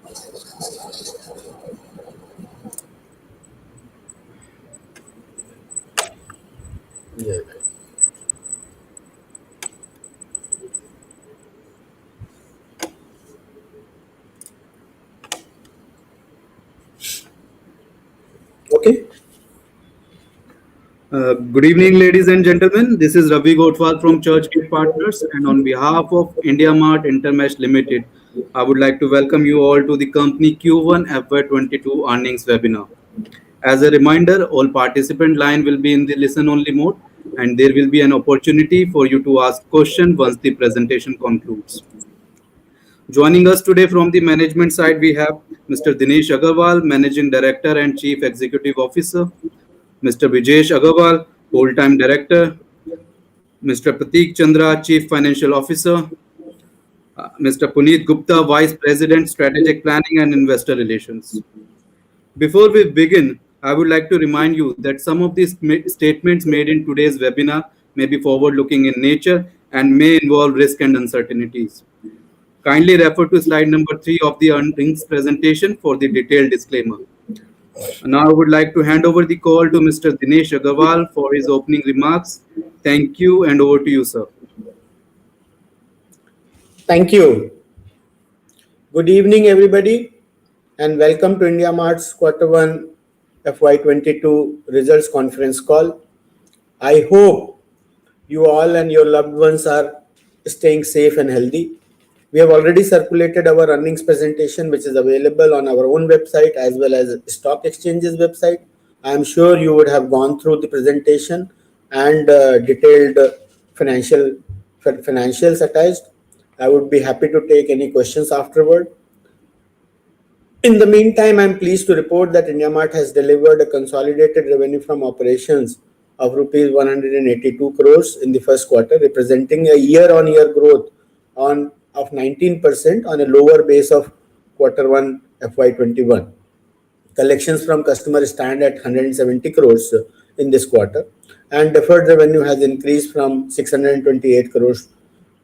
Yeah. Okay. Good evening, ladies and gentlemen. This is Ravi Gotwal from Churchgate Partners, and on behalf of India Mart Intermesh Limited, I would like to welcome you all to the company Q1 FY22 earnings webinar. As a reminder, all participant line will be in the listen-only mode, and there will be an opportunity for you to ask questions once the presentation concludes. Joining us today from the management side, we have Mr. Dinesh Agarwal, Managing Director and Chief Executive Officer, Mr. Vijesh Agarwal, Whole-Time Director, Mr. Prateek Chandra, Chief Financial Officer, Mr. Puneet Gupta, Vice President, Strategic Planning and Investor Relations. Before we begin, I would like to remind you that some of these statements made in today's webinar may be forward-looking in nature and may involve risk and uncertainties. Kindly refer to slide number 3 of the earnings presentation for the detailed disclaimer. Now I would like to hand over the call to Mr. Dinesh Agarwal for his opening remarks. Thank you, and over to you, sir. Thank you. Good evening, everybody, and welcome to India Mart's Q1 FY22 results conference call. I hope you all and your loved ones are staying safe and healthy. We have already circulated our earnings presentation, which is available on our own website as well as stock exchanges website. I am sure you would have gone through the presentation and detailed financials attached. I would be happy to take any questions afterward. In the meantime, I am pleased to report that IndiaMart has delivered a consolidated revenue from operations of rupees 182 crores in the first quarter, representing a year-on-year growth of 19% on a lower base of Q1 FY21. Collections from customers stand at 170 crores in this quarter, and deferred revenue has increased from 628 crores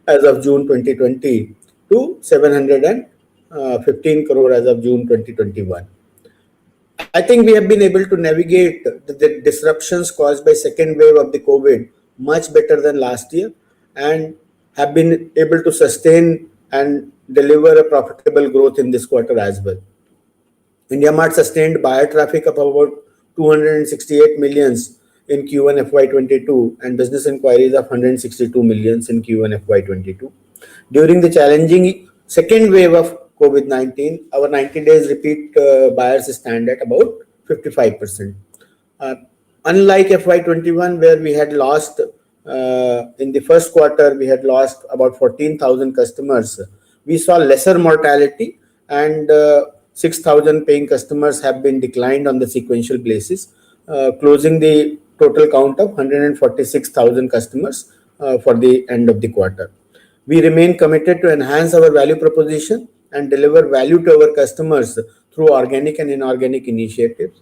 as of June 2020 to 715 crore as of June 2021. I think we have been able to navigate the disruptions caused by second wave of the COVID much better than last year, and have been able to sustain and deliver a profitable growth in this quarter as well. IndiaMart sustained buyer traffic of about 268 millions in Q1 FY22 and business inquiries of 162 millions in Q1 FY22. During the challenging second wave of COVID-19, our 90 days repeat buyers stand at about 55%. Unlike FY21, where we had lost in the first quarter, we had lost about 14,000 customers. We saw lesser mortality, and 6,000 paying customers have been declined on the sequential basis, closing the total count of 146,000 customers for the end of the quarter. We remain committed to enhance our value proposition and deliver value to our customers through organic and inorganic initiatives.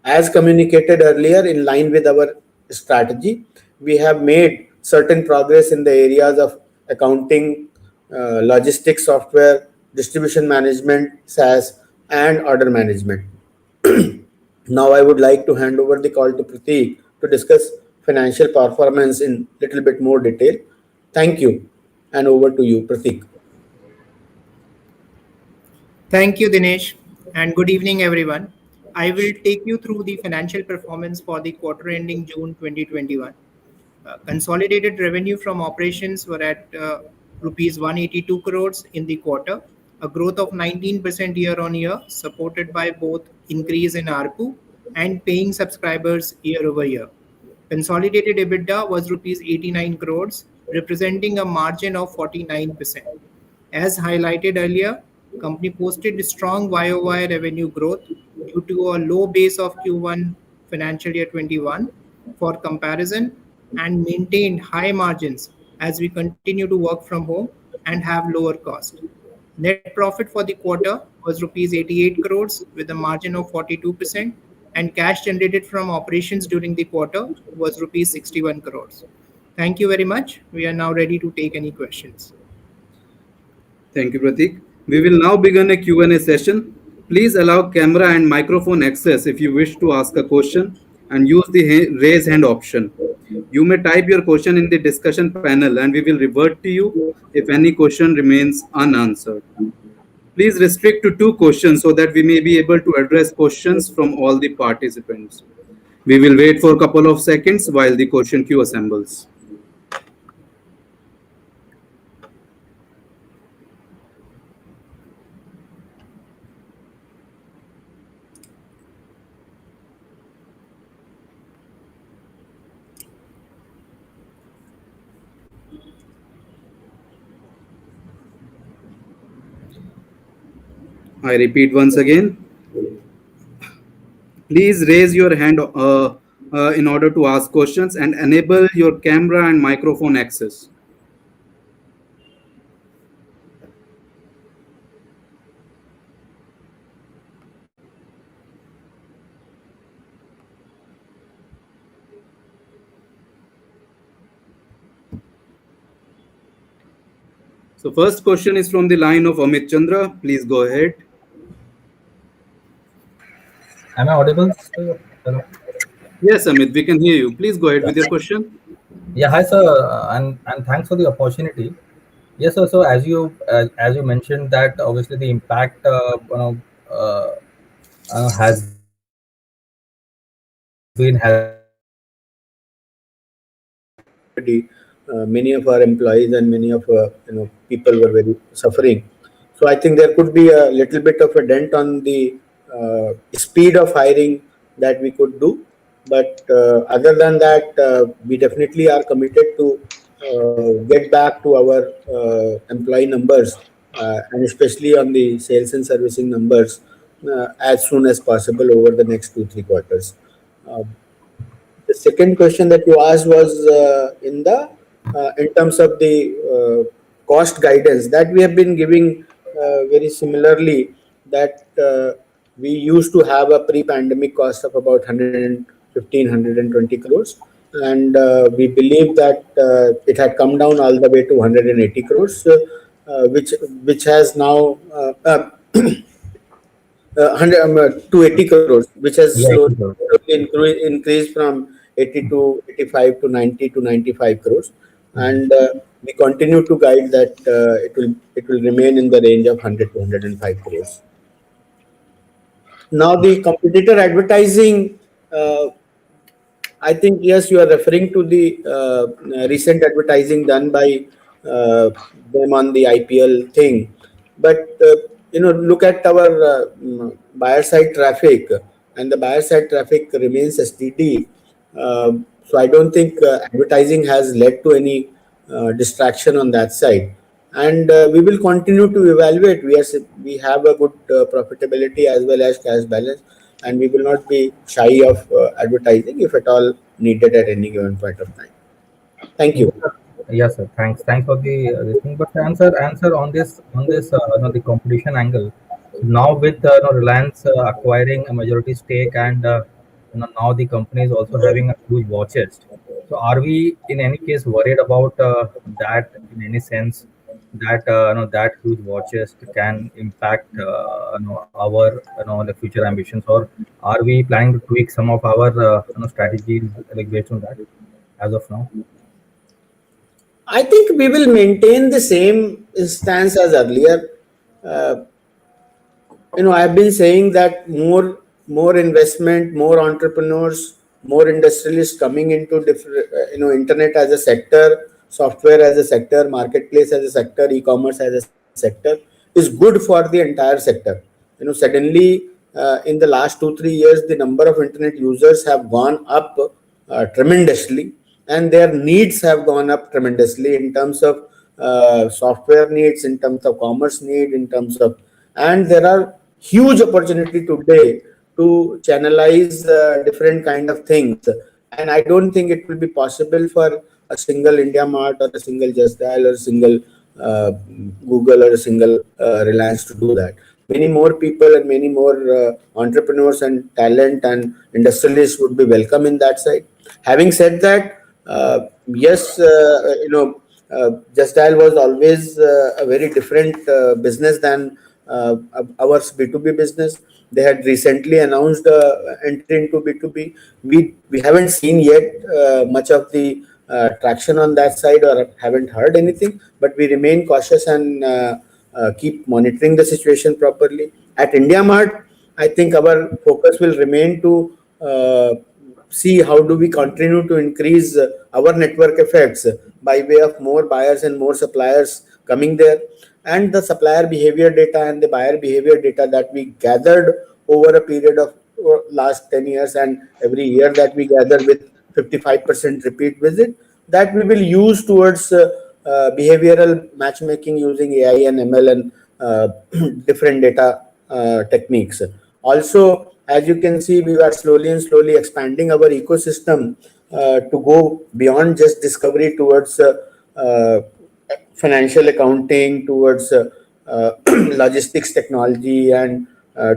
As communicated earlier, in line with our strategy, we have made certain progress in the areas of accounting, logistics software, distribution management, SaaS, and order management. Now I would like to hand over the call to Prateek to discuss financial performance in little bit more detail. Thank you, and over to you, Prateek. Thank you, Dinesh, and good evening, everyone. I will take you through the financial performance for the quarter ending June 2021. Consolidated revenue from operations were at rupees 182 crores in the quarter, a growth of 19% year-on-year, supported by both increase in ARPU and paying subscribers year-over-year. Consolidated EBITDA was rupees 89 crores, representing a margin of 49%. As highlighted earlier, company posted strong YOY revenue growth due to a low base of Q1 financial year 21 for comparison, and maintained high margins as we continue to work from home and have lower cost. Net profit for the quarter was rupees 88 crores with a margin of 42%, and cash generated from operations during the quarter was rupees 61 crores. Thank you very much. We are now ready to take any questions. Thank you, Prateek. We will now begin a Q&A session. Please allow camera and microphone access if you wish to ask a question and use the raise hand option. You may type your question in the discussion panel and we will revert to you if any question remains unanswered. Please restrict to 2 questions so that we may be able to address questions from all the participants. We will wait for a couple of seconds while the question queue assembles. I repeat once again. Please raise your hand in order to ask questions and enable your camera and microphone access. So first question is from the line of Amit Chandra. Please go ahead. Am I audible? Sir? Hello. Yes, Amit, we can hear you. Please go ahead with your question. Yeah, hi sir, and thanks for the opportunity. Yes, sir. So as you mentioned that obviously the impact has been Many of our employees and many of people were very suffering. So I think there could be a little bit of a dent on the speed of hiring that we could do. But other than that, we definitely are committed to get back to our employee numbers and especially on the sales and servicing numbers as soon as possible over the next 2-3 quarters. Uh, the second question that you asked was in terms of the cost guidance that we have been giving very similarly, that we used to have a pre-pandemic cost of about 120 crores, and we believe that it had come down all the way to 180 crores, which has now 280 crores, which has slowly increased from 80 to 85 to 90 to 95 crores, and we continue to guide that it will remain in the range of 100 to 105 crores. Now the competitor advertising, I think yes, you are referring to the recent advertising done by them on the IPL thing, but look at our buyer side traffic, and the buyer side traffic remains steady. So I don't think advertising has led to any distraction on that side, and we will continue to evaluate. We have a good profitability as well as cash balance, and we will not be shy of advertising if at all needed at any given point of time. Thank you. Yes, sir. Thanks for the this thing. But answer on this the competition angle. Now with Reliance acquiring a majority stake and now the company is also having a huge war chest. So are we in any case worried about that in any sense that that huge war chest can impact our the future ambitions, or are we planning to tweak some of our strategies like based on that as of now? I think we will maintain the same stance as earlier. Uh, I've been saying that more investment, more entrepreneurs, more industrialists coming into different, internet as a sector, software as a sector, marketplace as a sector, e-commerce as a sector is good for the entire sector. Suddenly in the last 2-3 years, the number of internet users have gone up tremendously, and their needs have gone up tremendously in terms of software needs, in terms of commerce need, in terms of, and there are huge opportunity today to channelize different kind of things, and I don't think it will be possible for a single India Mart or a single Just Dial or a single Google or a single Reliance to do that. Many more people and many more entrepreneurs and talent and industrialists would be welcome in that side. Having said that, yes, Just Dial was always a very different business than our B2B business. They had recently announced entry into B2B. We haven't seen yet much of the traction on that side, or haven't heard anything, but we remain cautious and keep monitoring the situation properly. At IndiaMart, I think our focus will remain to see how do we continue to increase our network effects by way of more buyers and more suppliers coming there, and the supplier behavior data and the buyer behavior data that we gathered over a period of last 10 years, and every year that we gather with 55% repeat visit, that we will use towards behavioral matchmaking using AI and ML and different data techniques. Also, as you can see, we are slowly and slowly expanding our ecosystem to go beyond just discovery towards financial accounting, towards logistics technology, and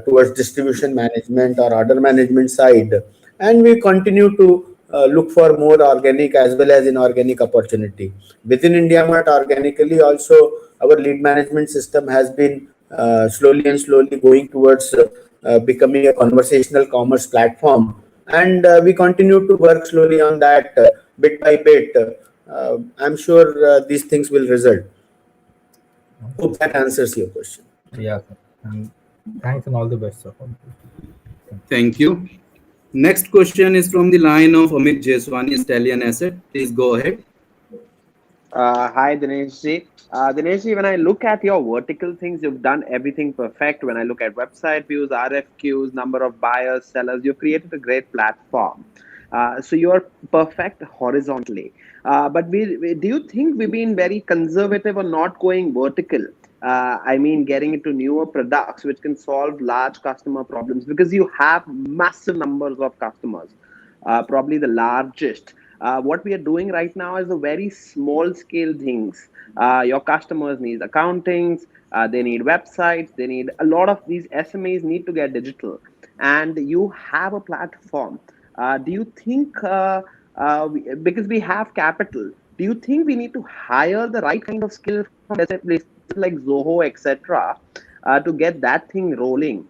towards distribution management or order management side. And we continue to look for more organic as well as inorganic opportunity. Within IndiaMart, organically also, our lead management system has been slowly and slowly going towards becoming a conversational commerce platform. And we continue to work slowly on that bit by bit. I'm sure these things will result. Hope that answers your question. Yeah, sir. And thanks and all the best, sir. Thank you. Next question is from the line of Amit Jeswani, Stallion Asset. Please go ahead. Hi, Dinesh ji. Dinesh ji, when I look at your vertical things, you've done everything perfect. When I look at website views, RFQs, number of buyers, sellers, you've created a great platform. So you're perfect horizontally. But do you think we've been very conservative or not going vertical? I mean, getting into newer products which can solve large customer problems, because you have massive numbers of customers, probably the largest. What we are doing right now is a very small scale things. Your customers need accountings, they need websites, they need a lot of these SMEs need to get digital, and you have a platform. Do you think, because we have capital, do you think we need to hire the right kind of skill from places like Zoho, etc., to get that thing rolling?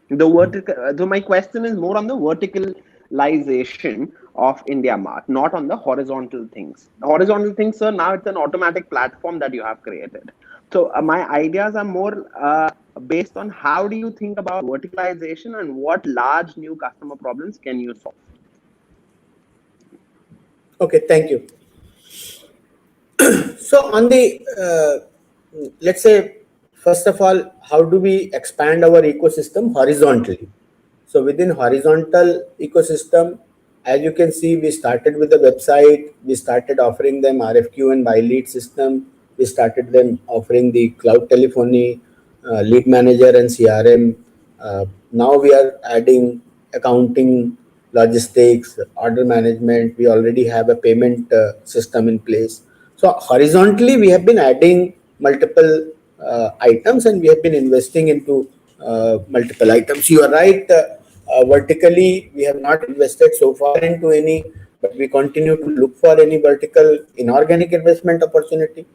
The vertical. So my question is more on the verticalization of IndiaMart, not on the horizontal things. Horizontal things, sir, now it's an automatic platform that you have created. So my ideas are more based on how do you think about verticalization and what large new customer problems can you solve? Okay, thank you. So on the, let's say, first of all, how do we expand our ecosystem horizontally? So within horizontal ecosystem, as you can see, we started with the website, we started offering them RFQ and buy lead system, we started them offering the cloud telephony, lead manager and CRM. Now we are adding accounting, logistics, order management. We already have a payment system in place. So horizontally, we have been adding multiple items, and we have been investing into multiple items. You are right. Vertically, we have not invested so far into any, but we continue to look for any vertical inorganic investment opportunity.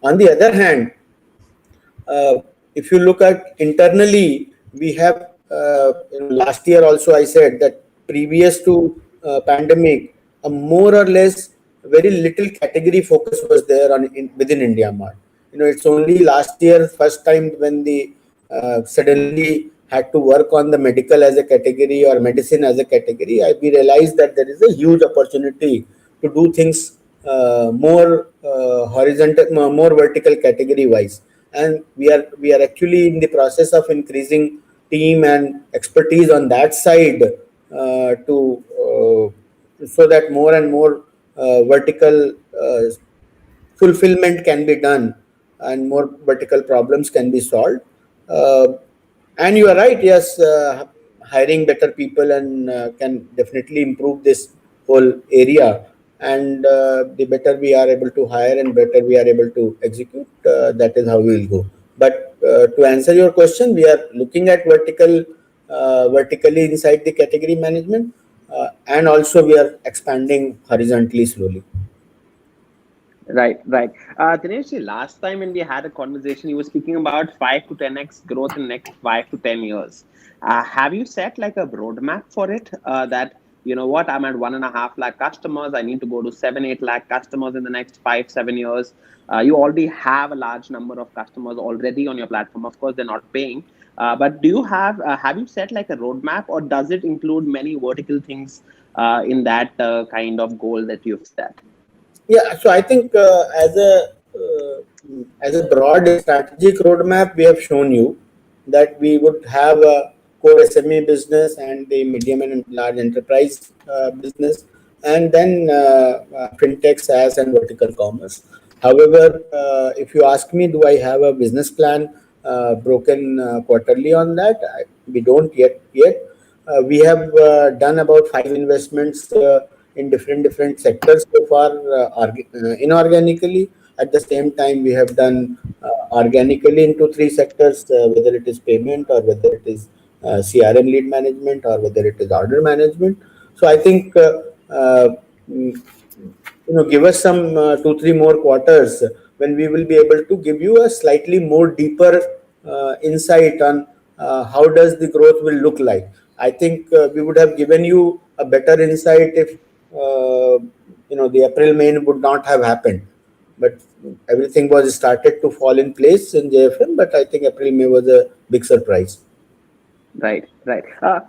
On the other hand, if you look at internally, we have last year also I said that previous to pandemic, a more or less very little category focus was there on within IndiaMart. It's only last year first time when the suddenly had to work on the medical as a category or medicine as a category, we realized that there is a huge opportunity to do things more horizontal, more vertical category wise, and we are actually in the process of increasing team and expertise on that side to so that more and more vertical fulfillment can be done and more vertical problems can be solved. And you are right, yes, hiring better people and can definitely improve this whole area. And the better we are able to hire and better we are able to execute, that is how we will go. But to answer your question, we are looking at vertically inside the category management, and also we are expanding horizontally slowly. Right, right. Dinesh, see, last time when we had a conversation, you were speaking about 5 to 10x growth in next 5 to 10 years. Have you set like a roadmap for it? That you know what, I'm at 1.5 lakh customers. I need to go to 7, 8 lakh customers in the next 5, 7 years. You already have a large number of customers already on your platform. Of course, they're not paying. But do you have you set like a roadmap, or does it include many vertical things in that kind of goal that you've set? Yeah, so I think as a broad strategic roadmap, we have shown you that we would have a core SME business and the medium and large enterprise business, and then fintech, SaaS, and vertical commerce. However, if you ask me, do I have a business plan broken quarterly on that? We don't yet. We have done about 5 investments in different sectors so far, inorganically. At the same time, we have done organically into 3 sectors, whether it is payment or whether it is CRM lead management or whether it is order management. So I think give us some 2 3 more quarters when we will be able to give you a slightly more deeper insight on how does the growth will look like. I think we would have given you a better insight if the April May would not have happened, but everything was started to fall in place in JFM. But I think April May was a big surprise. Right, right.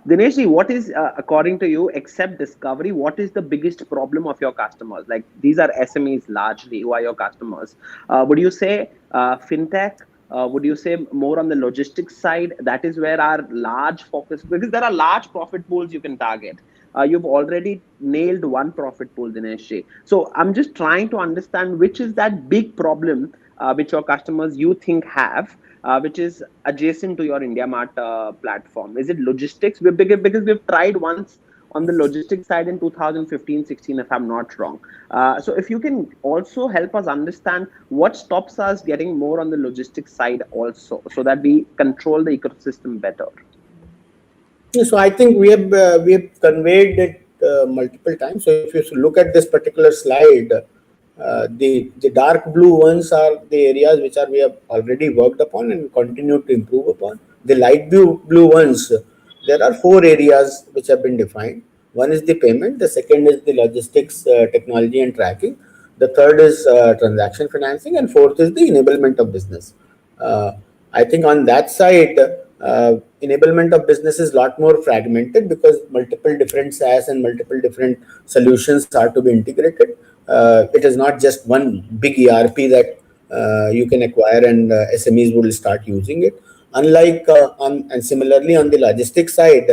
Dinesh, what is, according to you, except discovery, what is the biggest problem of your customers? Like these are SMEs largely who are your customers. Would you say fintech? Would you say more on the logistics side? That is where our large focus, because there are large profit pools you can target. You've already nailed one profit pool, Dinesh. So I'm just trying to understand which is that big problem which your customers you think have, which is adjacent to your India Mart platform? Is it logistics? Because we've tried once on the logistics side in 2015-16, if I'm not wrong. So if you can also help us understand what stops us getting more on the logistics side also, so that we control the ecosystem better. So I think we have conveyed it multiple times. So if you look at this particular slide, the dark blue ones are the areas which we have already worked upon and continue to improve upon. The light blue ones, there are 4 areas which have been defined. One is the payment. The second is the logistics, technology and tracking. The third is transaction financing, and fourth is the enablement of business. Uh, I think on that side, enablement of business is a lot more fragmented because multiple different SaaS and multiple different solutions are to be integrated. It is not just one big ERP that you can acquire and SMEs will start using it. Unlike and similarly on the logistics side,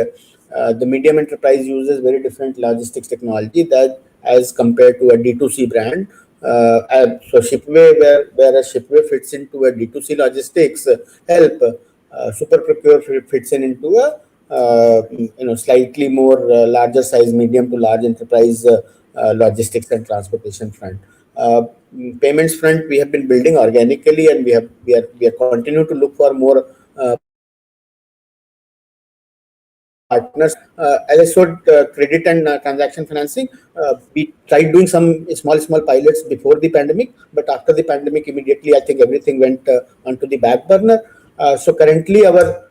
the medium enterprise uses very different logistics technology that as compared to a D2C brand. So Shipway, where a Shipway fits into a D2C logistics help, Super Procure fits into a slightly more larger size, medium to large enterprise logistics and transportation front. Payments front, we have been building organically, and we are continue to look for more partners. As I said, credit and transaction financing, we tried doing some small pilots before the pandemic, but after the pandemic, immediately I think everything went onto the back burner. So currently, our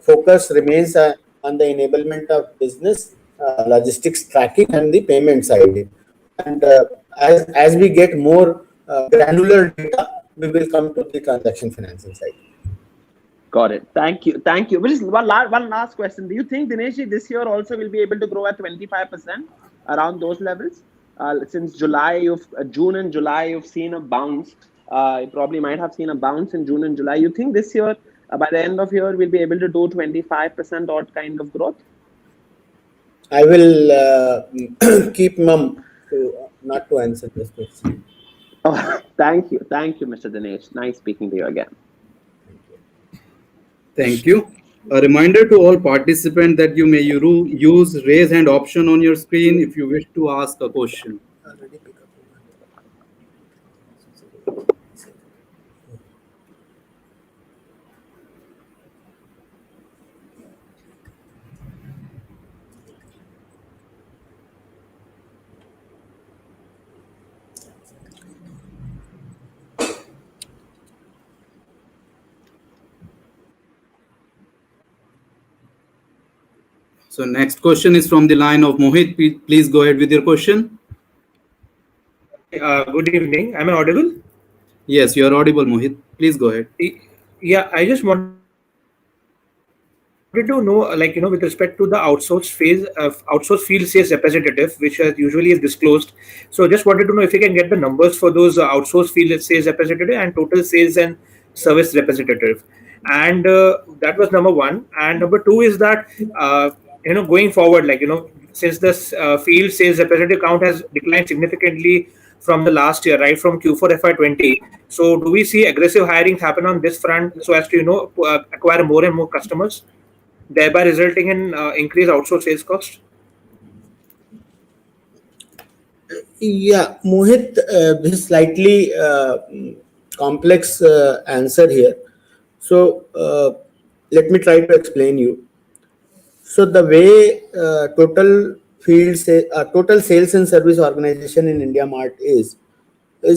focus remains on the enablement of business, logistics tracking, and the payment side. And as we get more granular data, we will come to the transaction financing side. Got it. Thank you. Thank you. Which is one last question. Do you think, Dinesh, this year also will be able to grow at 25% around those levels? Since June and July, you've seen a bounce. You probably might have seen a bounce in June and July. You think this year, by the end of year, we'll be able to do 25% odd kind of growth? I will keep mum not to answer this question. Oh, thank you. Thank you, Mr. Dinesh. Nice speaking to you again. Thank you. A reminder to all participants that you may use raise hand option on your screen if you wish to ask a question. So next question is from the line of Mohit. Please go ahead with your question. Good evening. Am I audible? Yes, you are audible, Mohit. Please go ahead. Yeah, I just wanted to know, with respect to the outsourced phase of outsourced field sales representative, which usually is disclosed. So just wanted to know if you can get the numbers for those outsourced field sales representative and total sales and service representative. And that was number one. And number two is that, going forward, since this field sales representative count has declined significantly from the last year, right, from Q4 FY20. So do we see aggressive hiring happen on this front so as to, acquire more and more customers, thereby resulting in increased outsourced sales cost? Yeah, Mohit, this slightly complex answer here. So let me try to explain you. So the way total sales and service organization in India Mart is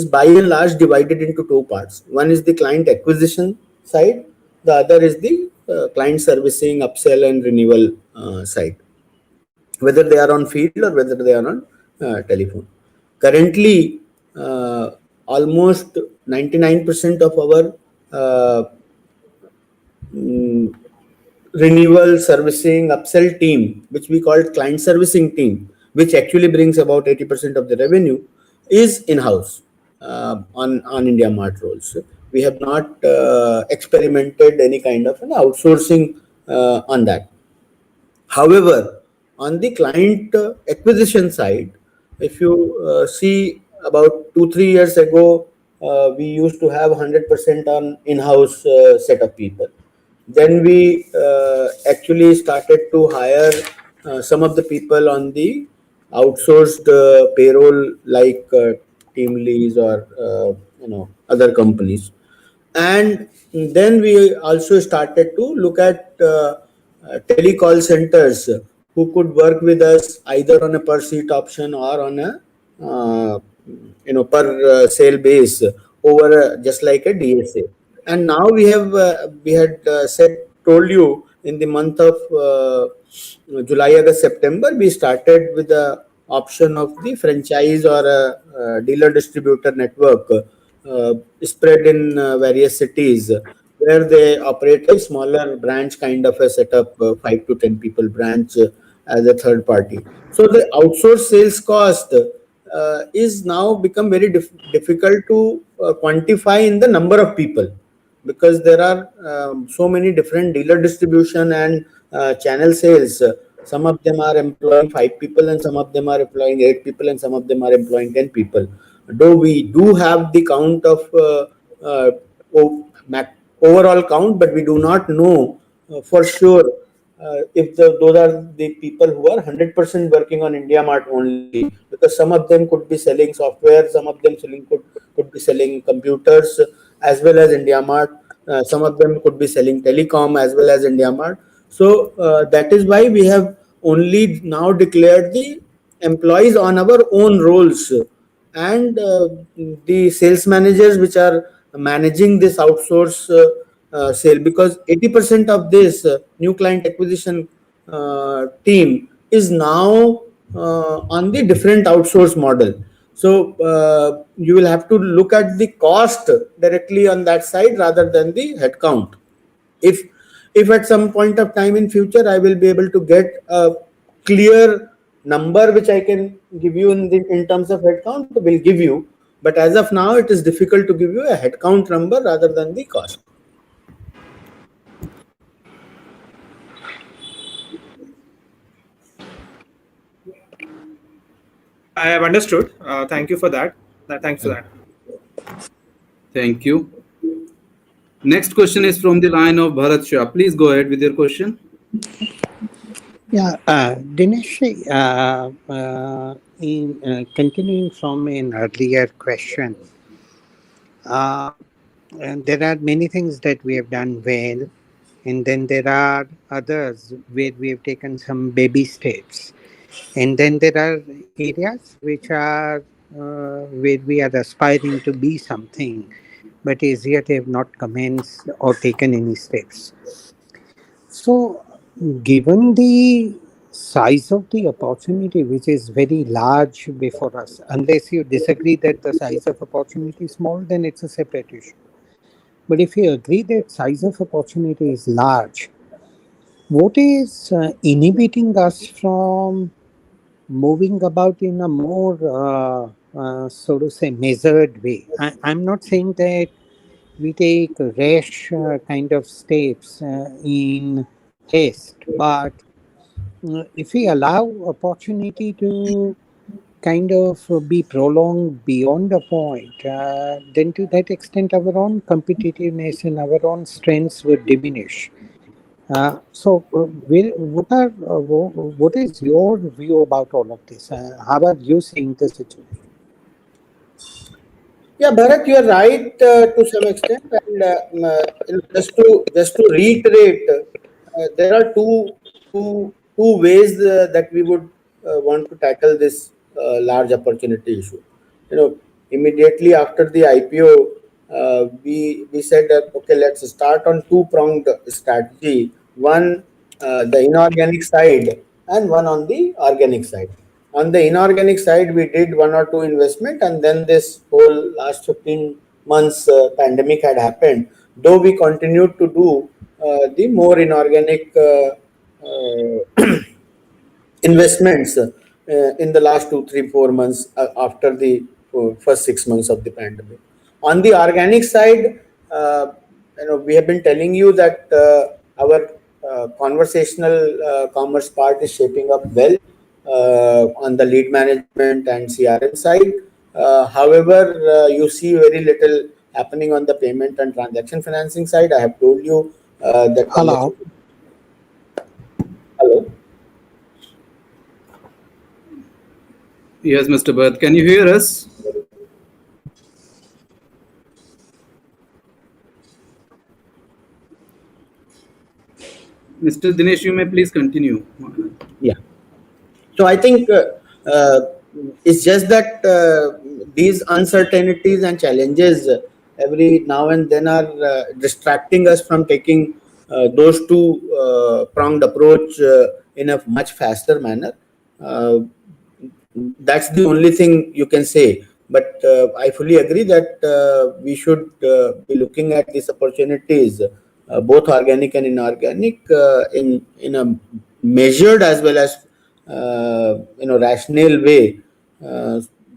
by and large divided into two parts. One is the client acquisition side, the other is the client servicing, upsell and renewal side, whether they are on field or whether they are on telephone. Currently, almost 99% of our renewal, servicing, upsell team, which we call client servicing team, which actually brings about 80% of the revenue, is in-house on India Mart roles. We have not experimented any kind of an outsourcing on that. However, on the client acquisition side, if you see about 2-3 years ago, we used to have 100% on in-house set of people. Then we actually started to hire some of the people on the outsourced payroll, like Team Lease or other companies. And then we also started to look at telecall centers who could work with us either on a per seat option or on a per sale base over just like a DSA. And now we had told you in the month of July, August, September, we started with the option of the franchise or a dealer distributor network spread in various cities, where they operate a smaller branch kind of a setup, 5 to 10 people branch as a third party. So the outsourced sales cost is now become very difficult to quantify in the number of people, because there are so many different dealer distribution and channel sales. Some of them are employing 5 people and some of them are employing 8 people and some of them are employing 10 people. Though we do have the count of overall count, but we do not know for sure if those are the people who are 100% working on India Mart only, because some of them could be selling software, some of them could be selling computers as well as India Mart, some of them could be selling telecom as well as India Mart. So that is why we have only now declared the employees on our own roles, and the sales managers which are managing this outsource sale, because 80% of this new client acquisition team is now on the different outsource model. So you will have to look at the cost directly on that side rather than the headcount. If at some point of time in future I will be able to get a clear number which I can give you in terms of headcount, will give you. But as of now, it is difficult to give you a headcount number rather than the cost. I have understood. Thank you for that. Thanks for that. Thank you. Next question is from the line of Bharat Shah. Please go ahead with your question. Yeah, Dinesh, in continuing from an earlier question, and there are many things that we have done well, and then there are others where we have taken some baby steps, and then there are areas which are where we are aspiring to be something, but as yet have not commenced or taken any steps. So, given the size of the opportunity, which is very large before us. Unless you disagree that the size of opportunity is small, then it's a separate issue. But if you agree that size of opportunity is large, what is inhibiting us from moving about in a more, so to say, measured way? I'm not saying that we take rash kind of steps in haste, but if we allow opportunity to kind of be prolonged beyond a point, then to that extent our own competitiveness and our own strengths would diminish. What is your view about all of this? How are you seeing the situation? Yeah, Bharat, you are right to some extent, and just to reiterate, there are two ways that we would want to tackle this large opportunity issue. Immediately after the IPO, we said that okay, let's start on two-pronged strategy. One, the inorganic side, and one on the organic side. On the inorganic side, we did one or two investment, and then this whole last 15 months pandemic had happened. Though we continued to do the more inorganic investments in the last 2, 3, 4 months after the first 6 months of the pandemic. On the organic side, we have been telling you that our conversational commerce part is shaping up well on the lead management and CRM side. However, you see very little happening on the payment and transaction financing side. I have told you that. Hello. Hello. Yes, Mr. Bharat, can you hear us? Mr. Dinesh, you may please continue. Yeah. So I think it's just that these uncertainties and challenges every now and then are distracting us from taking those two pronged approach in a much faster manner. That's the only thing you can say. But I fully agree that we should be looking at these opportunities, both organic and inorganic, in a measured as well as rational way,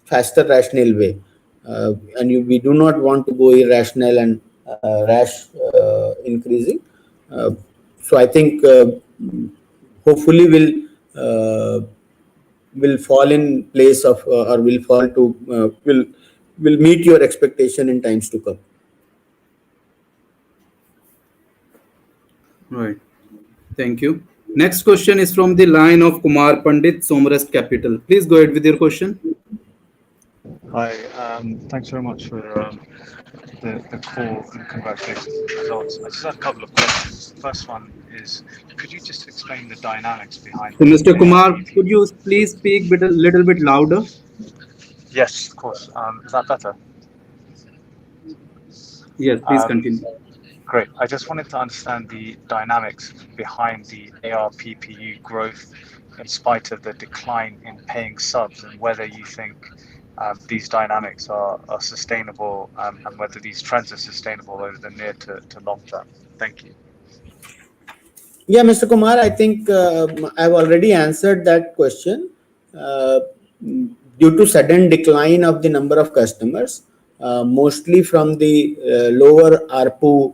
faster rational way, we do not want to go irrational and rash increasing. So I think hopefully will fall in place of or will fall to will meet your expectation in times to come. Right. Thank you. Next question is from the line of Kumar Pandit, Somrest Capital. Please go ahead with your question. Hi, thanks very much for the call and congratulations on the results. I just have a couple of questions. The first one is, could you just explain the dynamics behind? So, Mr. Kumar, could you please speak a little bit louder? Yes, of course. Is that better? Yes, please continue. Great. I just wanted to understand the dynamics behind the ARPPU growth in spite of the decline in paying subs, and whether you think these dynamics are sustainable and whether these trends are sustainable over the near to long term. Thank you. Yeah, Mr. Kumar, I think I've already answered that question. Due to sudden decline of the number of customers, mostly from the lower ARPU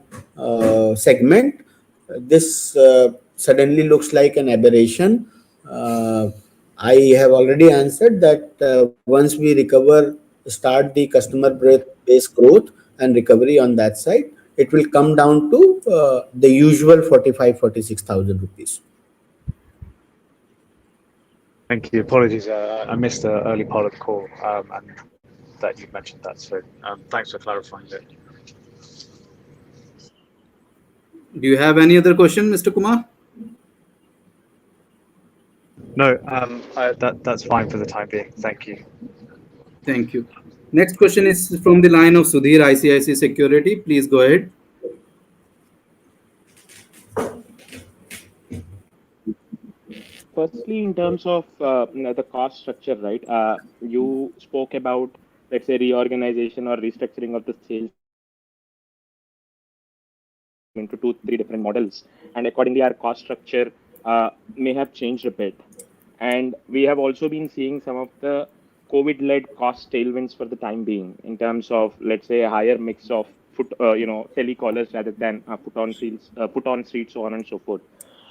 segment, this suddenly looks like an aberration. I have already answered that once we start the customer base growth and recovery on that side, it will come down to the usual 45,000-46,000 rupees. Thank you. Apologies, I missed the early part of the call and that you mentioned that. So thanks for clarifying that. Do you have any other question, Mr. Kumar? No, that's fine for the time being. Thank you. Thank you. Next question is from the line of Sudhir, ICICI Security. Please go ahead. firstly, in terms of the cost structure, right? You spoke about, let's say, reorganization or restructuring of the sales into two, three different models, and accordingly, our cost structure may have changed a bit. And we have also been seeing some of the COVID-led cost tailwinds for the time being, in terms of, let's say, a higher mix of telecallers rather than put on streets, so on and so forth.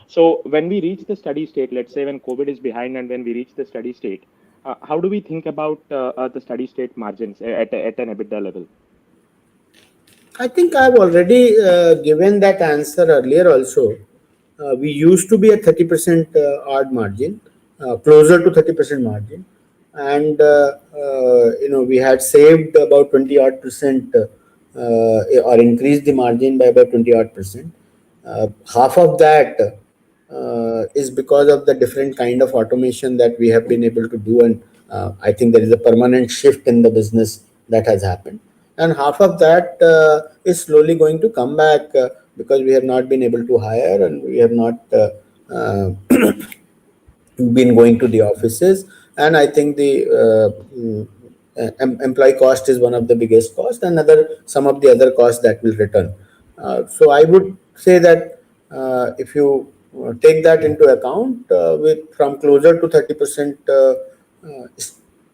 So when we reach the steady state, let's say when COVID is behind and when we reach the steady state, how do we think about the steady state margins at an EBITDA level? I think I've already given that answer earlier also. We used to be at 30% odd margin, closer to 30% margin. And, we had saved about 20 odd percent or increased the margin by about 20 odd percent. Half of that is because of the different kind of automation that we have been able to do. And I think there is a permanent shift in the business that has happened. And half of that is slowly going to come back because we have not been able to hire and we have not uh, been going to the offices. And I think the employee cost is one of the biggest costs, and some of the other costs that will return. So I would say that if you take that into account, with from closer to 30%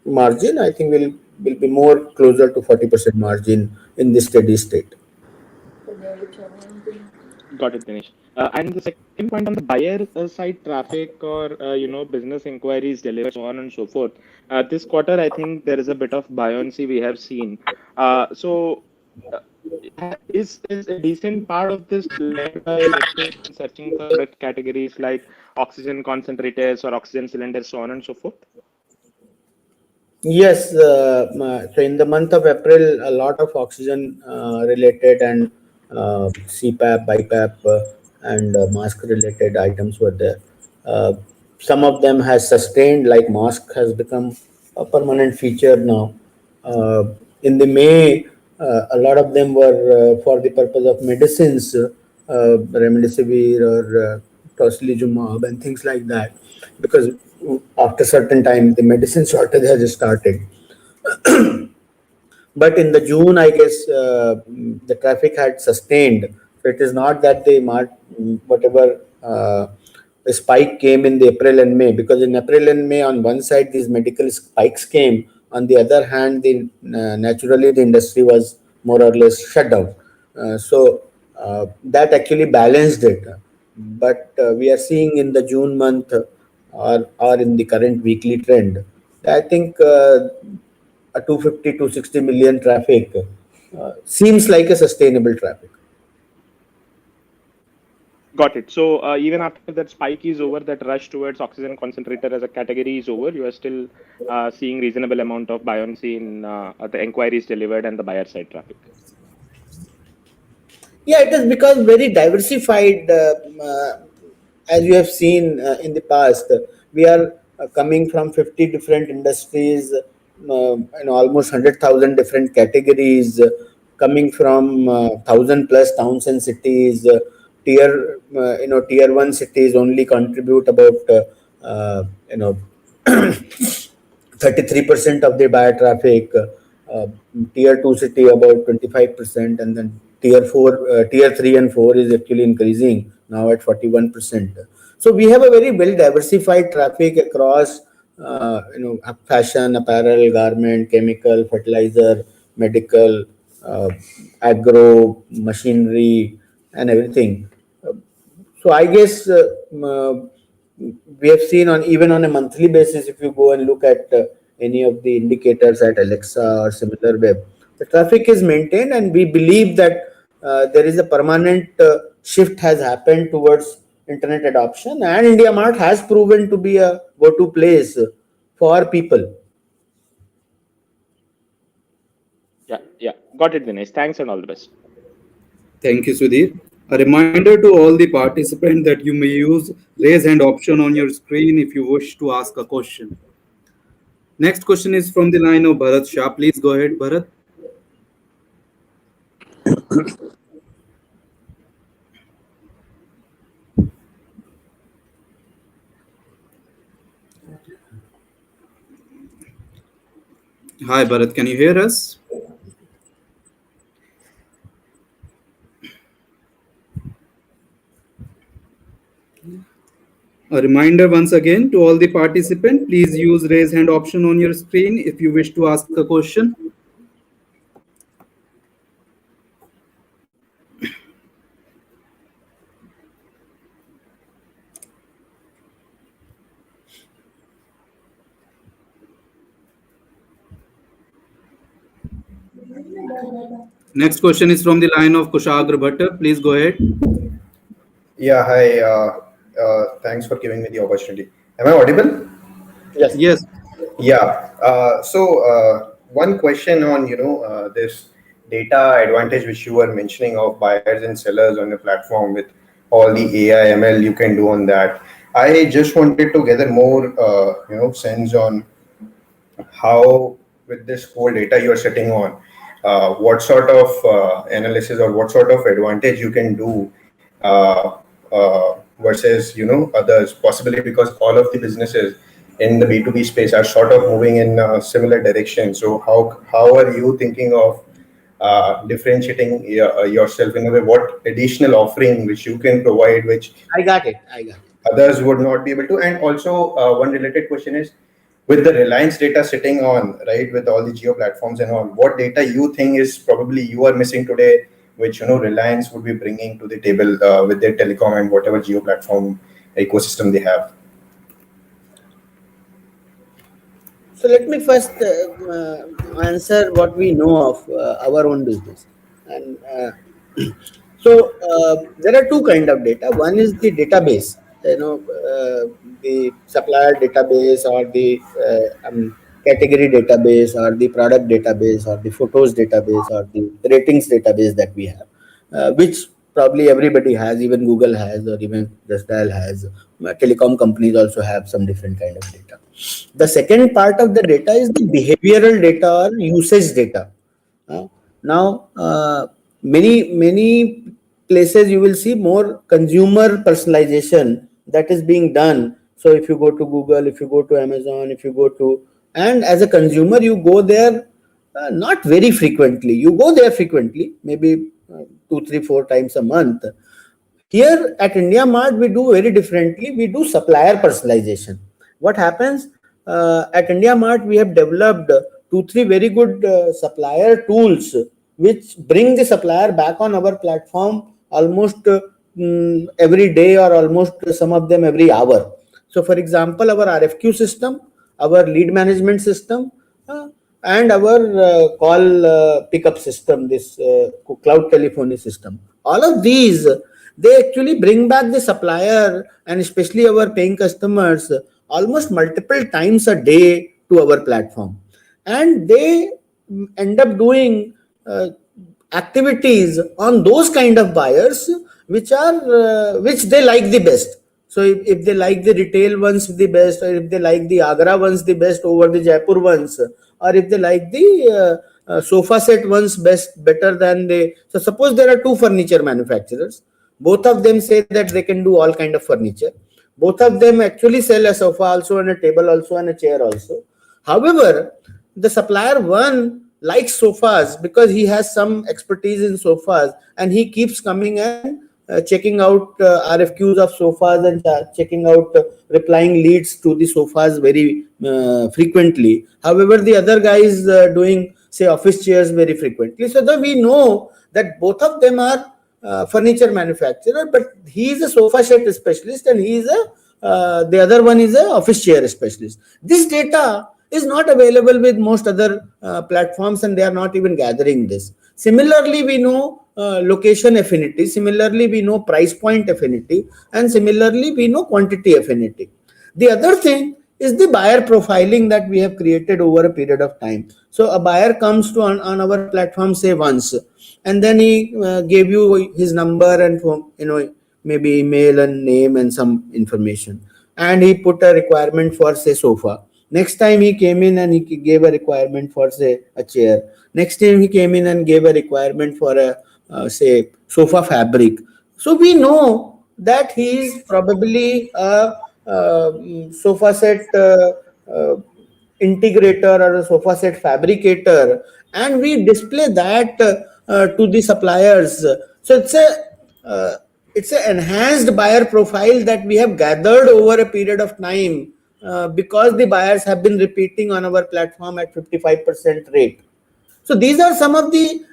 margin, I think will be more closer to 40% margin in this steady state. Got it, Dinesh. And the second point on the buyer side traffic or business inquiries delivered, so on and so forth. This quarter, I think there is a bit of buoyancy we have seen. So is a decent part of this led by, let's say, searching for product categories like oxygen concentrators or oxygen cylinders, so on and so forth? Yes, so in the month of April, a lot of oxygen related and CPAP, BiPAP, and mask related items were there. Uh, some of them has sustained, like mask has become a permanent feature now. In the May, a lot of them were for the purpose of medicines, remdesivir or tocilizumab and things like that, because after certain time the medicine shortage has started. But in the June, I guess the traffic had sustained. So it is not that whatever spike came in the April and May, because in April and May, on one side, these medical spikes came. On the other hand, naturally the industry was more or less shut down. That actually balanced it. But we are seeing in the June month or in the current weekly trend, I think a 250 to 60 million traffic seems like a sustainable traffic. Got it. So even after that spike is over, that rush towards oxygen concentrator as a category is over, you are still seeing reasonable amount of buoyancy in the inquiries delivered and the buyer side traffic. Yeah, it has become very diversified. As you have seen in the past, we are coming from 50 different industries, almost 100,000 different categories, coming from 1,000 plus towns and cities. Tier one cities only contribute about uh, you know 33% of the buyer traffic, uh, tier 2 city about 25%, and then tier 3 and 4 is actually increasing now at 41%. So we have a very well diversified traffic across fashion, apparel, garment, chemical, fertilizer, medical, uh, agro, machinery, and everything. So I guess we have seen on even on a monthly basis, if you go and look at any of the indicators at Alexa or similar web, the traffic is maintained, and we believe that there is a permanent shift has happened towards internet adoption, and India Mart has proven to be a go-to place for people. Yeah, yeah. Got it, Dinesh. Thanks and all the best. Thank you, Sudhir. A reminder to all the participants that you may use raise hand option on your screen if you wish to ask a question. Next question is from the line of Bharat Shah. Please go ahead, Bharat. Hi, Bharat. Can you hear us? A reminder once again to all the participants, please use raise hand option on your screen if you wish to ask a question. Next question is from the line of Kushagra Bhatta. Please go ahead. Yeah, hi. Thanks for giving me the opportunity. Am I audible? Yes. Yes. Yeah. One question on this data advantage which you were mentioning of buyers and sellers on the platform with all the AI ML you can do on that. I just wanted to gather more sense on how with this whole data you are sitting on, what sort of analysis or what sort of advantage you can do versus others, possibly because all of the businesses in the B2B space are sort of moving in a similar direction. So how are you thinking of differentiating yourself in a way? What additional offering which you can provide, which I got it. others would not be able to? And also, one related question is, with the Reliance data sitting on, right, with all the geo platforms and all, what data you think is probably you are missing today, which Reliance would be bringing to the table with their telecom and whatever geo platform ecosystem they have? So let me first answer what we know of our own business. And there are two kind of data. One is the database, the supplier database or the category database or the product database or the photos database or the ratings database that we have, which probably everybody has, even Google has, or even Just Dial has. Telecom companies also have some different kind of data. The second part of the data is the behavioral data or usage data. Now, many places you will see more consumer personalization that is being done. So if you go to Google, if you go to Amazon, if you go to, and as a consumer, you go there not very frequently. You go there frequently, maybe 2, 3, 4 times a month. Here at India Mart, we do very differently. We do supplier personalization. What happens at India Mart, we have developed 2, 3 very good supplier tools which bring the supplier back on our platform almost every day, or almost some of them every hour. So, for example, our RFQ system, our lead management system, and our call pickup system, this cloud telephony system. All of these, they actually bring back the supplier and especially our paying customers almost multiple times a day to our platform. And they end up doing activities on those kind of buyers which they like the best. So if they like the retail ones the best, or if they like the Agra ones the best over the Jaipur ones, or if they like the sofa set ones better than so suppose there are two furniture manufacturers. Both of them say that they can do all kind of furniture. Both of them actually sell a sofa also, and a table also, and a chair also. However, the supplier one likes sofas because he has some expertise in sofas, and he keeps coming and checking out RFQs of sofas and checking out replying leads to the sofas very frequently. However, the other guy is doing, say, office chairs very frequently. So that we know that both of them are furniture manufacturer, but he is a sofa set specialist, and he is the other one is a office chair specialist. This data is not available with most other platforms, and they are not even gathering this. Similarly, we know location affinity. Similarly, we know price point affinity, and similarly, we know quantity affinity. The other thing is the buyer profiling that we have created over a period of time. So a buyer comes to on our platform, say, once, and then he gave you his number and maybe email and name and some information, and he put a requirement for, say, sofa. Next time he came in and he gave a requirement for, say, a chair. Next time he came in and gave a requirement for a say, sofa fabric. So we know that he is probably a sofa set integrator or a sofa set fabricator, and we display that to the suppliers. So it's an enhanced buyer profile that we have gathered over a period of time because the buyers have been repeating on our platform at 55% rate. So these are some of the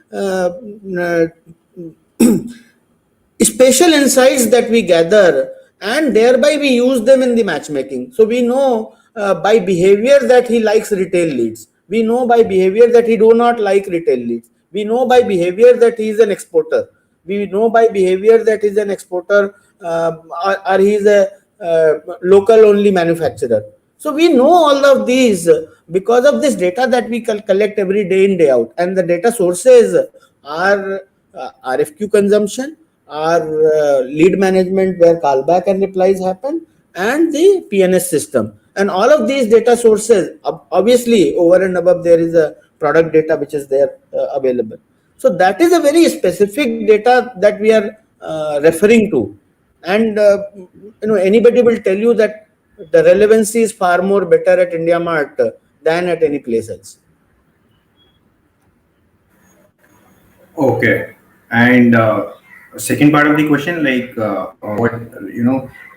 special insights that we gather, and thereby we use them in the matchmaking. So we know by behavior that he likes retail leads. We know by behavior that he do not like retail leads. We know by behavior that he is an exporter. We know by behavior that he is an exporter or he is a local only manufacturer. So we know all of these because of this data that we collect every day in, day out. And the data sources are RFQ consumption, our lead management where callback and replies happen, and the PNS system. And all of these data sources, obviously over and above there is a product data which is there available. So that is a very specific data that we are referring to. And anybody will tell you that the relevancy is far more better at IndiaMart than at any place else. Okay. And second part of the question, like what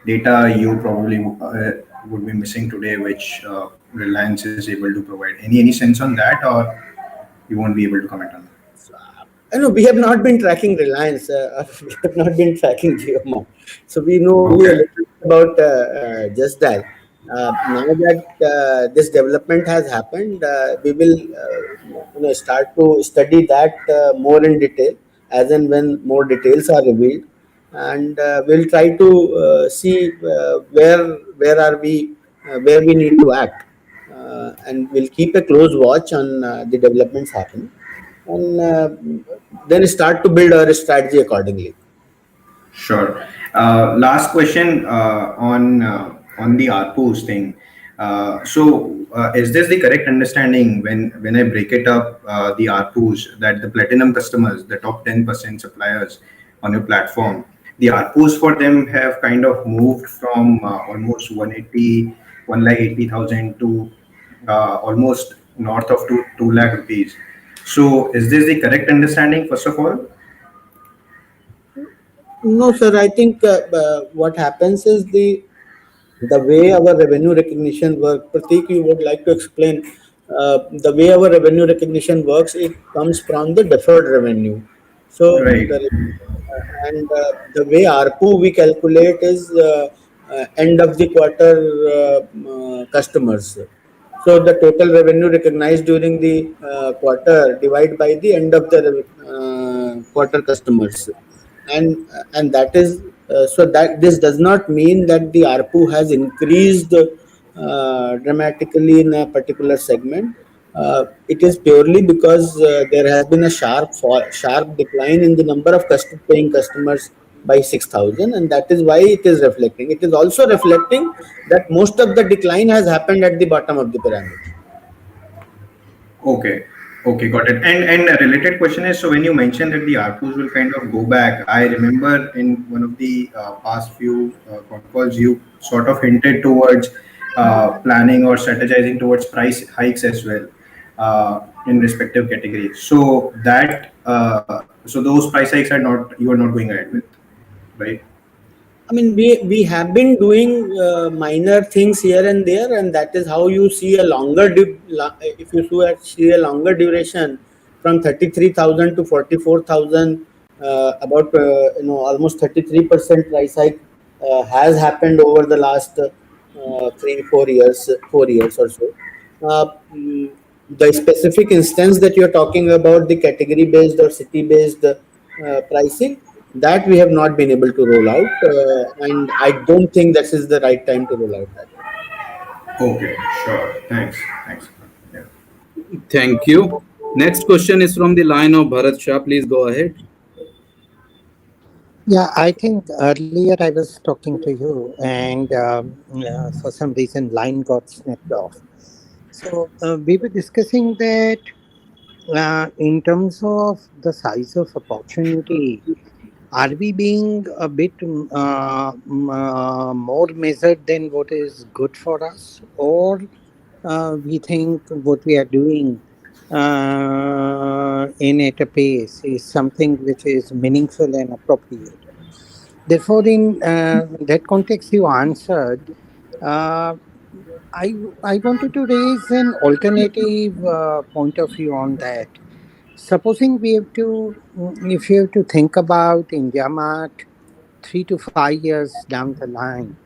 data you probably would be missing today, which Reliance is able to provide. Any sense on that, or you won't be able to comment on that? I know we have not been tracking Reliance, we have not been tracking JioMart, so we know only a little bit about just that. Now that this development has happened, we will start to study that more in detail as and when more details are revealed, and we'll try to see where are we, where we need to act, and we'll keep a close watch on the developments happening, and then start to build our strategy accordingly. Sure. Last question on the ARPUs thing. Is this the correct understanding when I break it up, the ARPUs, that the platinum customers, the top 10% suppliers on your platform, the ARPUs for them have kind of moved from almost 1,80,000 to almost north of 2 lakh rupees. So is this the correct understanding, first of all? No, sir. I think what happens is the way our revenue recognition works. Prateek, you would like to explain the way our revenue recognition works. It comes from the deferred revenue. So, Right. The way ARPU we calculate is end of the quarter customers. So the total revenue recognized during the quarter divided by the end of the quarter customers, and that is so that this does not mean that the ARPU has increased dramatically in a particular segment. It is purely because there has been a sharp decline in the number of paying customers by 6,000, and that is why it is reflecting. It is also reflecting that most of the decline has happened at the bottom of the pyramid. Okay, got it. And a related question is, so when you mentioned that the ARPUs will kind of go back, I remember in one of the past few calls, you sort of hinted towards planning or strategizing towards price hikes as well in respective categories. So that so those price hikes you are not going ahead with, right? I mean, we have been doing minor things here and there, and that is how you see a longer if you see a longer duration from 33,000 to 44,000, about almost 33% price hike has happened over the last 4 years or so. The specific instance that you're talking about, the category based or city based pricing, that we have not been able to roll out, and I don't think this is the right time to roll out that. Okay, sure. Thanks. Yeah. Thank you. Next question is from the line of Bharat Shah. Please go ahead. Yeah, I think earlier I was talking to you, and for some reason line got snapped off. So we were discussing that in terms of the size of opportunity, are we being a bit more measured than what is good for us, or we think what we are doing in at a pace is something which is meaningful and appropriate. Therefore, in that context, you answered. Uh, I wanted to raise an alternative point of view on that. Supposing we have to, if you have to think about India Mart 3 to 5 years down the line,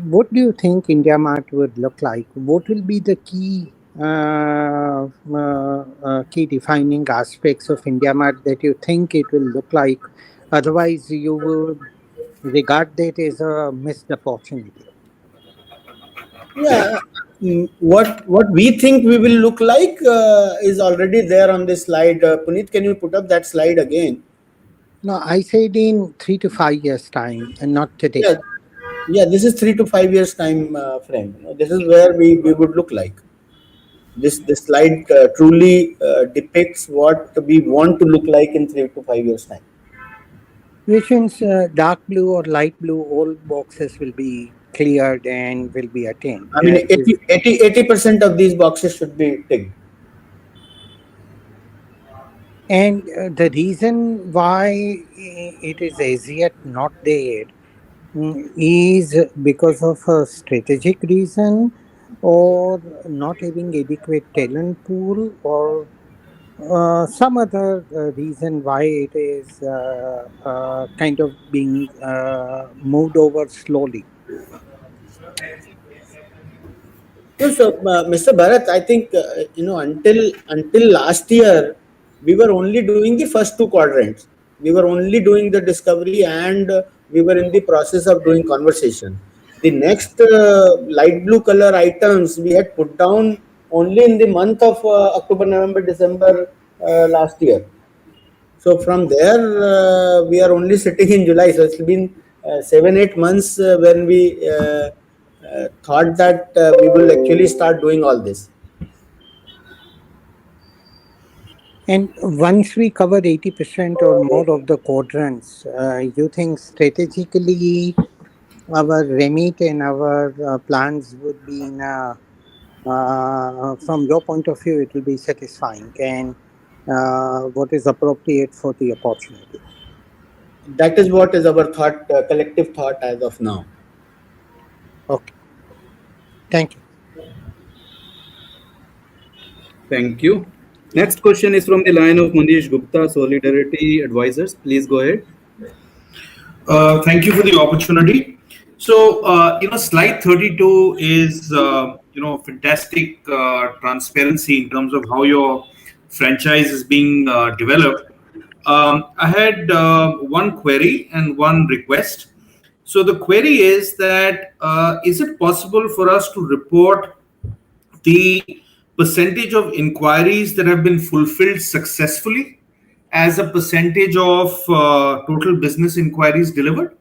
what do you think India Mart would look like? What will be the key defining aspects of India Mart that you think it will look like? Otherwise, you would regard that as a missed opportunity. Yeah, what we think we will look like is already there on this slide. Puneet, can you put up that slide again? No, I said in 3 to 5 years' time and not today. Yeah, yeah. This is 3 to 5 years time frame. This is where we would look like. This slide truly depicts what we want to look like in 3 to 5 years time. Which means dark blue or light blue, all boxes will be cleared and will be attained. I mean, 80% of these boxes should be ticked. And the reason why it is as yet not there is because of a strategic reason or not having adequate talent pool or some other reason why it is kind of being moved over slowly. No, so, Mr. Bharat, I think until last year, we were only doing the first two quadrants. We were only doing the discovery, and we were in the process of doing conversation. The next light blue color items we had put down only in the month of October, November, December last year. So from there, we are only sitting in July. So it's been 7, 8 months when we thought that we will actually start doing all this. And once we cover 80% or more of the quadrants, you think strategically our remit and our plans would be in from your point of view, it will be satisfying and what is appropriate for the opportunity. That is what is our thought, collective thought as of now. Okay. Thank you. Thank you. Next question is from the line of Manish Gupta, Solidarity Advisors. Please go ahead. Thank you for the opportunity. So, slide 32 is, fantastic transparency in terms of how your franchise is being developed. I had one query and one request. So the query is that is it possible for us to report the percentage of inquiries that have been fulfilled successfully as a percentage of total business inquiries delivered?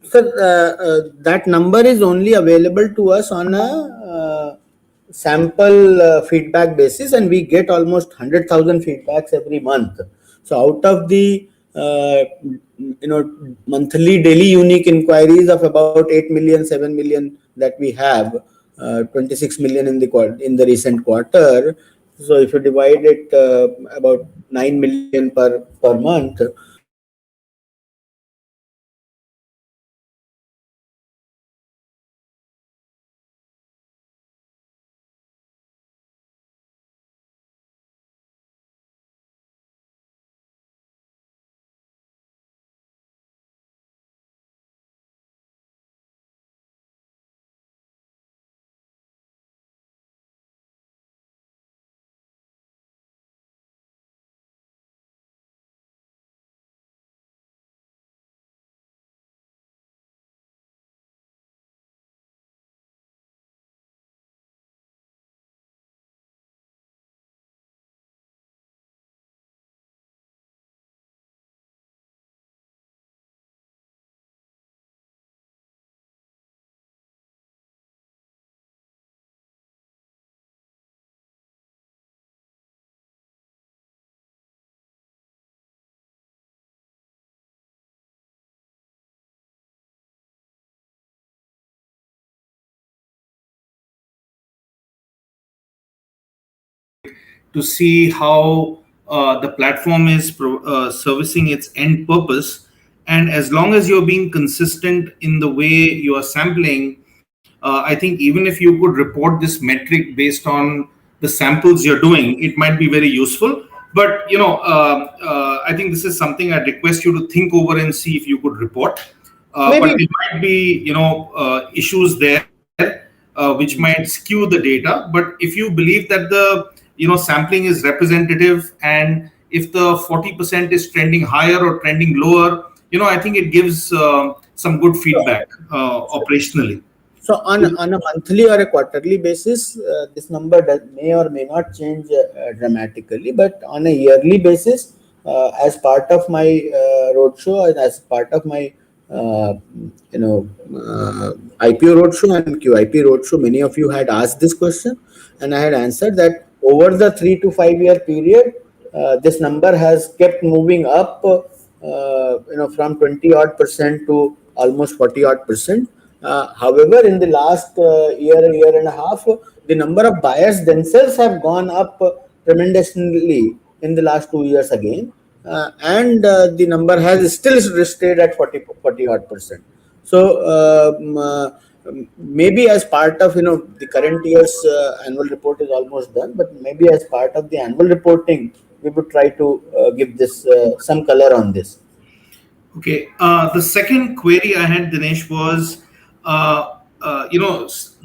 Sir, that number is only available to us on a sample feedback basis, and we get almost 100,000 feedbacks every month. So out of the monthly daily unique inquiries of about 8 million, 7 million that we have, 26 million in the recent quarter. So if you divide it about 9 million per month, to see how the platform is servicing its end purpose. And as long as you're being consistent in the way you are sampling, I think even if you could report this metric based on the samples you're doing, it might be very useful. But I think this is something I'd request you to think over and see if you could report. But Maybe. there might be issues there which might skew the data. But if you believe that the sampling is representative, and if the 40% is trending higher or trending lower, I think it gives some good feedback operationally. So on a monthly or a quarterly basis, this number may or may not change dramatically. But on a yearly basis, as part of my roadshow and as part of my IPO roadshow and QIP roadshow, many of you had asked this question, and I had answered that over the 3 to 5 year period, this number has kept moving up, from 20 odd percent to almost 40 odd percent. However, in the last year and a half, the number of buyers themselves have gone up tremendously in the last 2 years again, and the number has still stayed at 40 odd percent. So maybe as part of the current year's annual report is almost done, but maybe as part of the annual reporting, we would try to give this some color on this. Okay. The second query I had, Dinesh, was,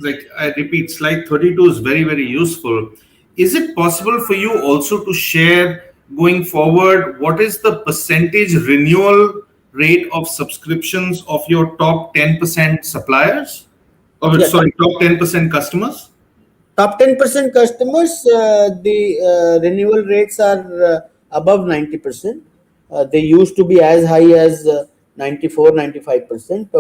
like I repeat, slide 32 is very, very useful. Is it possible for you also to share going forward what is the percentage renewal rate of subscriptions of your top 10% suppliers? Or Yes. sorry, top 10% customers? Top 10% customers, the renewal rates are above 90%. They used to be as high as 94, 95%.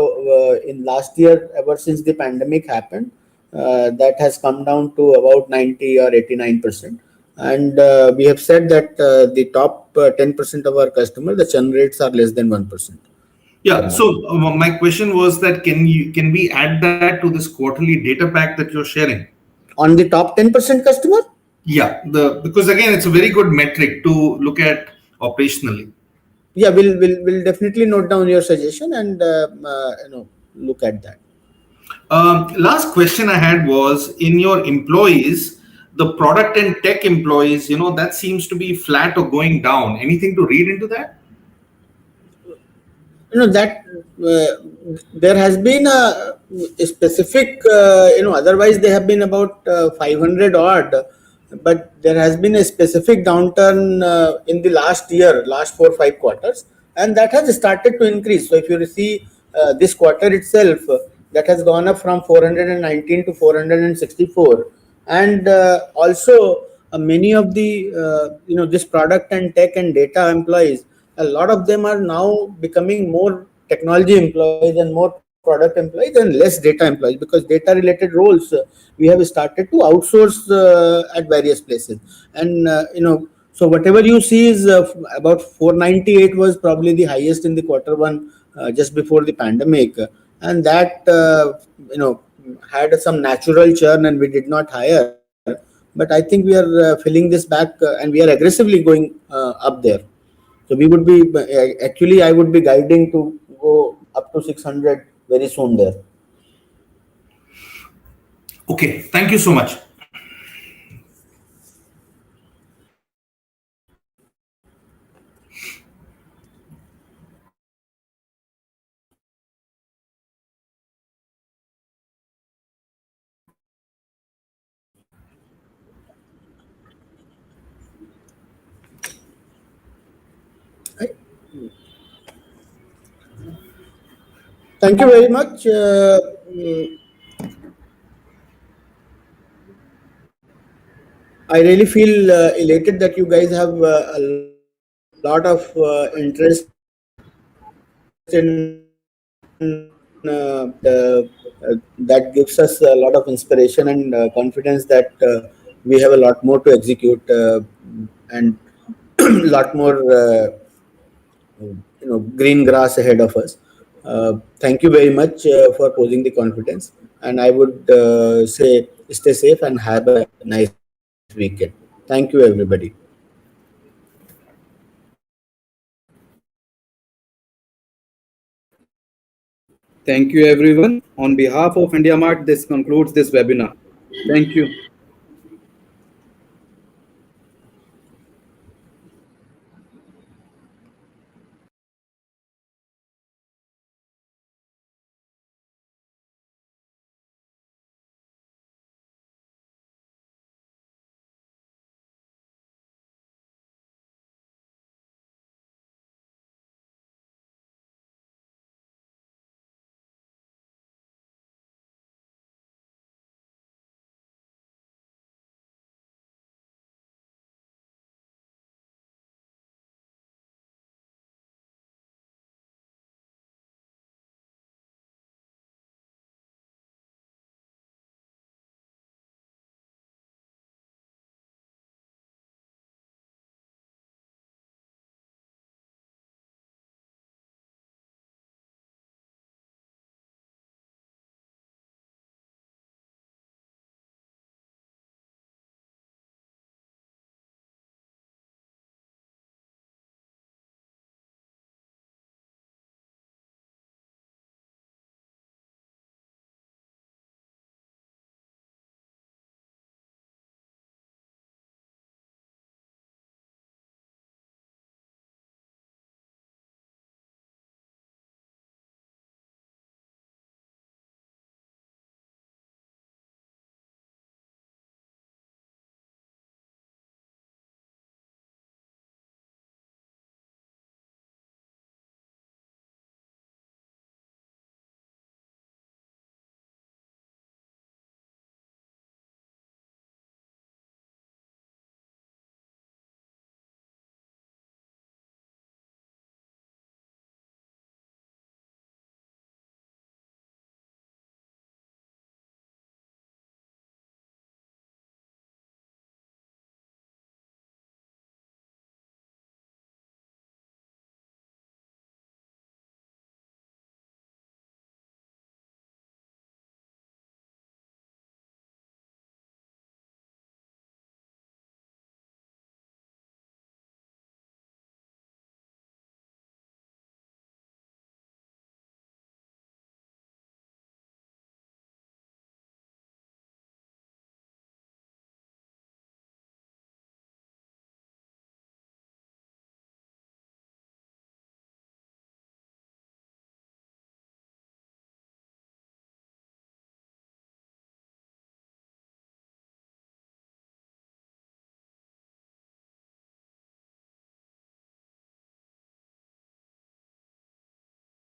In last year, ever since the pandemic happened, that has come down to about 90 or 89%. And we have said that the top 10% of our customers, the churn rates are less than 1%. Yeah. So my question was that can we add that to this quarterly data pack that you're sharing? On the top 10% customer? Yeah, because again, it's a very good metric to look at operationally. Yeah, we'll definitely note down your suggestion and look at that. Last question I had was, in your employees, the product and tech employees, that seems to be flat or going down. Anything to read into that? That there has been a specific, otherwise they have been about 500 odd, but there has been a specific downturn in the last 4 or 5 quarters, and that has started to increase. So if you see this quarter itself, that has gone up from 419 to 464, and also many of the this product and tech and data employees, a lot of them are now becoming more technology employees and more product employees and less data employees, because data related roles we have started to outsource at various places. And so whatever you see is about 498 was probably the highest in the quarter one just before the pandemic, and that had some natural churn and we did not hire. But I think we are filling this back and we are aggressively going up there. So we would be actually, I would be guiding to go up to 600 very soon there. Okay, thank you so much. Thank you very much. I really feel elated that you guys have a lot of interest in that gives us a lot of inspiration and confidence that we have a lot more to execute and a lot more green grass ahead of us. Thank you very much for posing the confidence, and I would say stay safe and have a nice weekend. Thank you, everybody. Thank you, everyone. On behalf of IndiaMart, this concludes this webinar. Thank you.